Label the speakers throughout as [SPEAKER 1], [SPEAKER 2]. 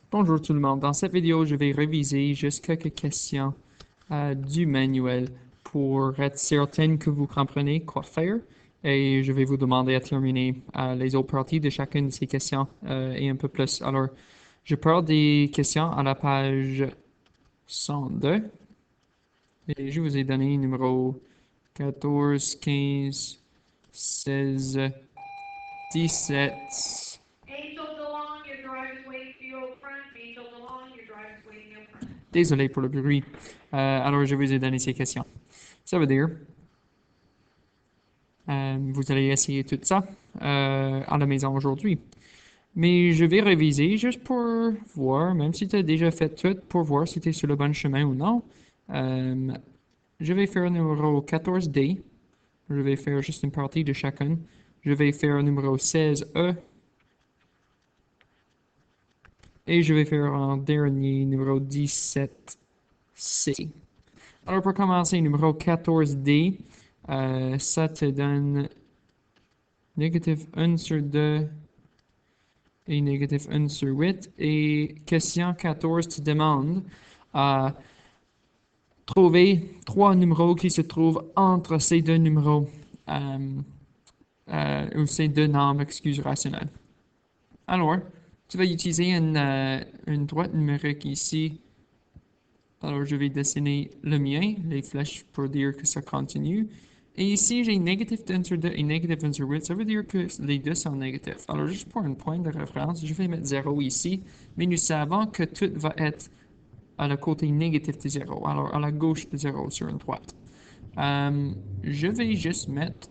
[SPEAKER 1] Bonjour tout le monde. Dans cette vidéo, je vais réviser juste quelques questions du manuel pour être certain que vous comprenez quoi faire. Et je vais vous demander à terminer les autres parties de chacune de ces questions et un peu plus. Alors, je parle des questions à la page 102 et je vous ai donné numéro 14, 15, 16, 17.
[SPEAKER 2] Angel DeLong, your driver's waiting for you up front. Angel DeLong, your driver's waiting up front.
[SPEAKER 1] Désolé pour le bruit. Alors, je vous ai donné ces questions. Ça veut dire, vous allez essayer tout ça à la maison aujourd'hui. Mais je vais réviser juste pour voir, même si tu as déjà fait tout, pour voir si tu es sur le bon chemin ou non. Euh, je vais faire numéro 14D. Je vais faire juste une partie de chacun. Je vais faire numéro 16E. Et je vais faire en dernier numéro 17C. Alors pour commencer, numéro 14D, ça te donne négatif 1 sur 2 et négatif 1 sur 8. Et question 14 te demande à trouver trois numéros qui se trouvent entre ces deux numéros, ou ces deux nombres, excuse, rationnels. Alors, tu vas utiliser une droite numérique ici. Alors, je vais dessiner le mien, les flèches pour dire que ça continue. Et ici, j'ai négatif 1 sur 2 et négatif 1 sur 8. Ça veut dire que les deux sont négatifs. Alors, juste pour un point de référence, je vais mettre 0 ici. Mais nous savons que tout va être à le côté négatif de 0. Alors, à la gauche de 0 sur une droite. Je vais juste mettre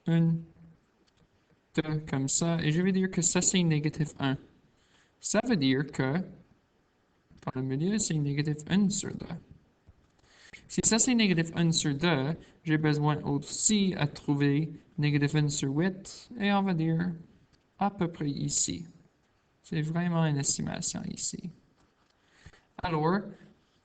[SPEAKER 1] 1, 2 comme ça. Et je vais dire que ça, c'est négatif 1. Ça veut dire que dans le milieu, c'est négatif 1 sur 2. Si ça c'est négatif 1 sur 2, j'ai besoin aussi à trouver négatif 1 sur 8, et on va dire à peu près ici. C'est vraiment une estimation ici. Alors,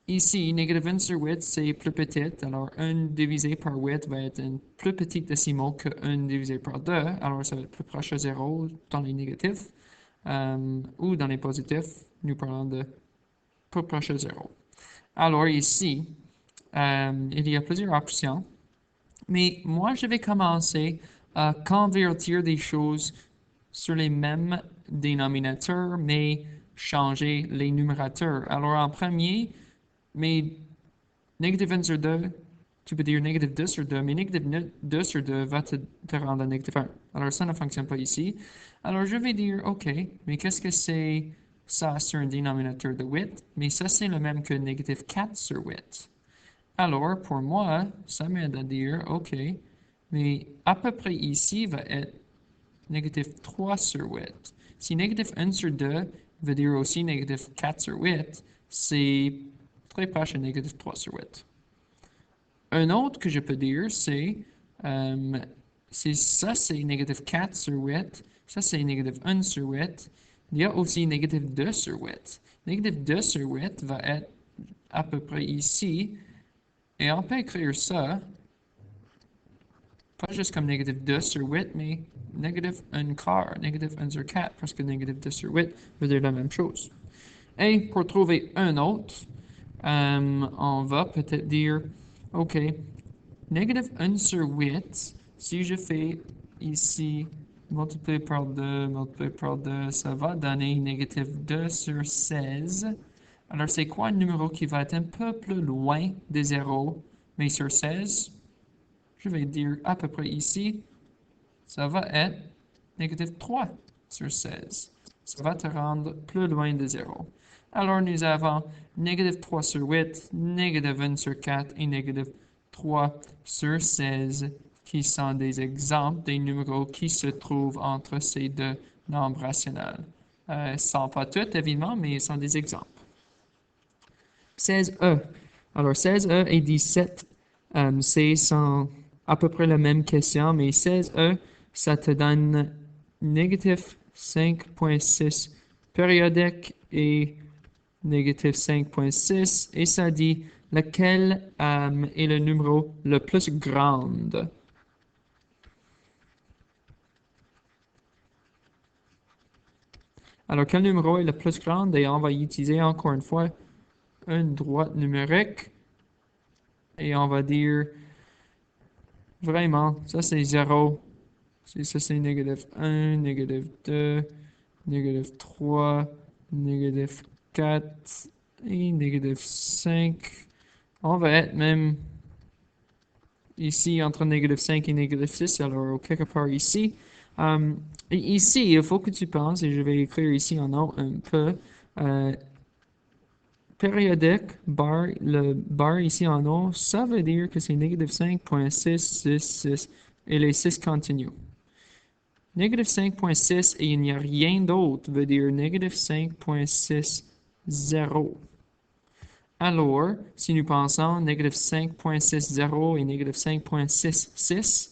[SPEAKER 1] ici, négatif 1 sur 8, c'est plus petit, alors 1 divisé par 8 va être un plus petit décimal que 1 divisé par 2, alors ça va être plus proche de 0 dans les négatifs, ou dans les positifs, nous parlons de plus proche de 0. Alors ici, il y a plusieurs options. Mais moi, je vais commencer à convertir des choses sur les mêmes dénominateurs, mais changer les numérateurs. Alors, en premier, mais négatif 1 sur 2, tu peux dire négatif 2 sur 2, mais négatif 2 sur 2 va te rendre négatif 1. Alors, ça ne fonctionne pas ici. Alors, je vais dire, OK, mais qu'est-ce que c'est ça sur un dénominateur de 8? Mais ça, c'est le même que négatif 4 sur 8. Alors, pour moi, ça m'aide à dire, OK, mais à peu près ici va être négatif 3 sur 8. Si négatif 1 sur 2 veut dire aussi négatif 4 sur 8, c'est très proche de négatif 3 sur 8. Un autre que je peux dire, c'est ça, c'est négatif 4 sur 8. Ça, c'est négatif 1 sur 8. Il y a aussi négatif 2 sur 8. Négatif 2 sur 8 va être à peu près ici. Et on peut écrire ça, pas juste comme négatif 2 sur 8, mais négatif 1 quart, négatif 1 sur 4, parce que négatif 2 sur 8 veut dire la même chose. Et pour trouver un autre, on va peut-être dire, OK, négatif 1 sur 8, si je fais ici multiplié par 2, ça va donner négatif 2 sur 16. Alors, c'est quoi un numéro qui va être un peu plus loin des 0, mais sur 16? Je vais dire à peu près ici, ça va être négatif 3 sur 16. Ça va te rendre plus loin de 0. Alors, nous avons négatif 3 sur 8, négatif 1 sur 4 et négatif 3 sur 16 qui sont des exemples des numéros qui se trouvent entre ces deux nombres rationnels. Ils ne sont pas tous, évidemment, mais ils sont des exemples. 16E. Alors, 16E et 17, c'est à peu près la même question, mais 16E, ça te donne négatif 5.6 périodique et négatif 5.6, et ça dit lequel est le numéro le plus grand. Alors, quel numéro est le plus grand? Et on va utiliser encore une fois une droite numérique. Et on va dire, vraiment, ça c'est 0. Ça c'est négatif 1, négatif 2, négatif 3, négatif 4 et négatif 5. On va être même ici entre négatif 5 et négatif 6, alors quelque part ici. Et ici, il faut que tu penses, et je vais écrire ici en haut un peu, périodique, bar, le bar ici en haut, ça veut dire que c'est négatif 5.666 et les 6 continuent. Négatif 5.6 et il n'y a rien d'autre veut dire négatif 5.60. Alors, si nous pensons négatif 5.60 et négatif 5.66,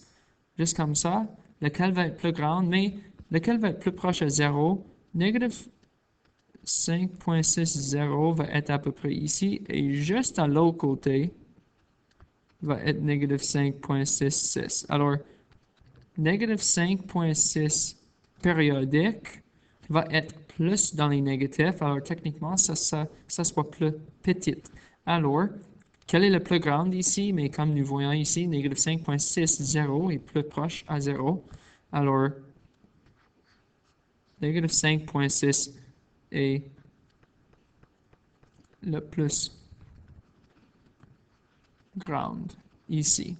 [SPEAKER 1] juste comme ça, lequel va être plus grand, mais lequel va être plus proche à 0? Négatif 5.60 va être à peu près ici, et juste à l'autre côté va être négatif 5.66. Alors, négatif 5.6 périodique va être plus dans les négatifs, alors techniquement, ça soit plus petit. Alors, quel est le plus grand ici? Mais comme nous voyons ici, négatif 5.60 est plus proche à 0. Alors, négatif 5.6 est le plus grand ici.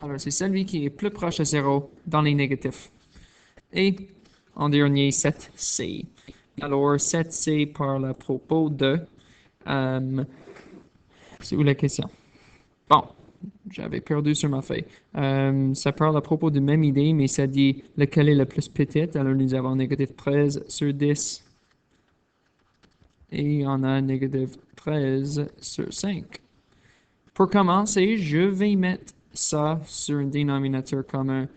[SPEAKER 1] Alors, c'est celui qui est plus proche à 0 dans les négatifs. Et en dernier, 7C. Alors, 7C parle à propos de... c'est où la question? Bon, j'avais perdu sur ma feuille. Ça parle à propos de même idée, mais ça dit lequel est le plus petit. Alors, nous avons négatif 13 sur 10. Et on a négatif 13 sur 5. Pour commencer, je vais mettre ça sur un dénominateur commun.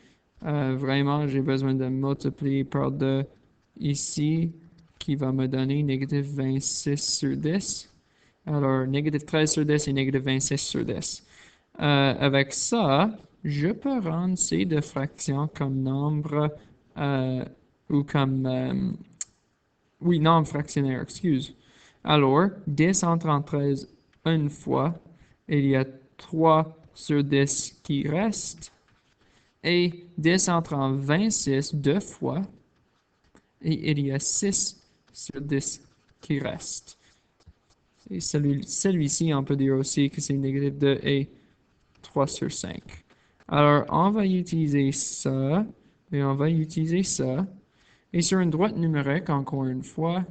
[SPEAKER 1] Vraiment, j'ai besoin de multiplier par 2 ici, qui va me donner négatif 26 sur 10. Alors, négatif 13 sur 10 et négatif 26 sur 10. Avec ça, je peux rendre ces deux fractions comme nombre ou comme... oui, nombre fractionnaire, excuse. Alors, 10 entre en 13 une fois, il y a 3 sur 10 qui restent, et 10 entre en 26 deux fois, et il y a 6 sur 10 qui restent. Et celui-ci, on peut dire aussi que c'est négatif 2 et 3 sur 5. Alors, on va utiliser ça, et on va utiliser ça. Et sur une droite numérique, encore une fois,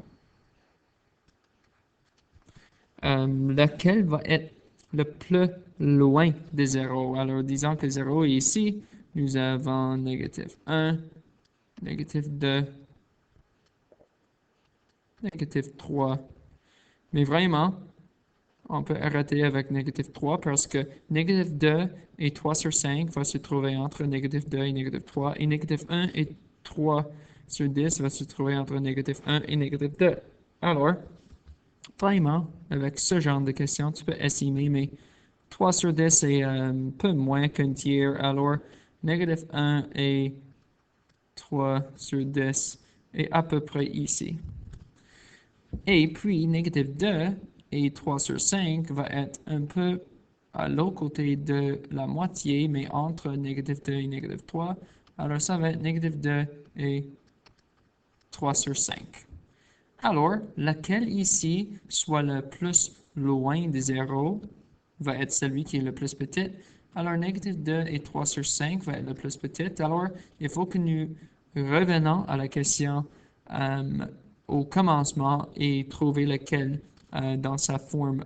[SPEAKER 1] lequel va être le plus loin de 0. Alors, disons que 0 est ici. Nous avons négatif 1, négatif 2, négatif 3. Mais vraiment, on peut arrêter avec négatif 3 parce que négatif 2 et 3 sur 5 va se trouver entre négatif 2 et négatif 3. Et négatif 1 et 3 sur 10 va se trouver entre négatif 1 et négatif 2. Alors, vraiment, avec ce genre de questions, tu peux estimer, mais 3 sur 10 est un peu moins qu'un tiers, alors négatif 1 et 3 sur 10 est à peu près ici. Et puis, négatif 2 et 3 sur 5 va être un peu à l'autre côté de la moitié, mais entre négatif 2 et négatif 3. Alors, ça va être négatif 2 et 3 sur 5. Alors, laquelle ici soit le plus loin de 0 va être celui qui est le plus petit. Alors, négatif 2 et 3 sur 5 va être le plus petit. Alors, il faut que nous revenons à la question au commencement et trouver lequel dans sa forme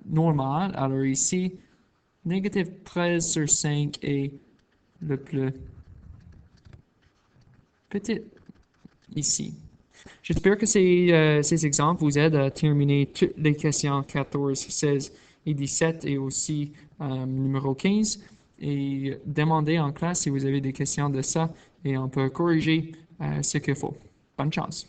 [SPEAKER 1] normale. Alors ici, négatif 13 sur 5 est le plus petit ici. J'espère que ces exemples vous aident à terminer toutes les questions 14, 16 et 17 et aussi numéro 15. Et demandez en classe si vous avez des questions de ça et on peut corriger ce qu'il faut. Bonne chance.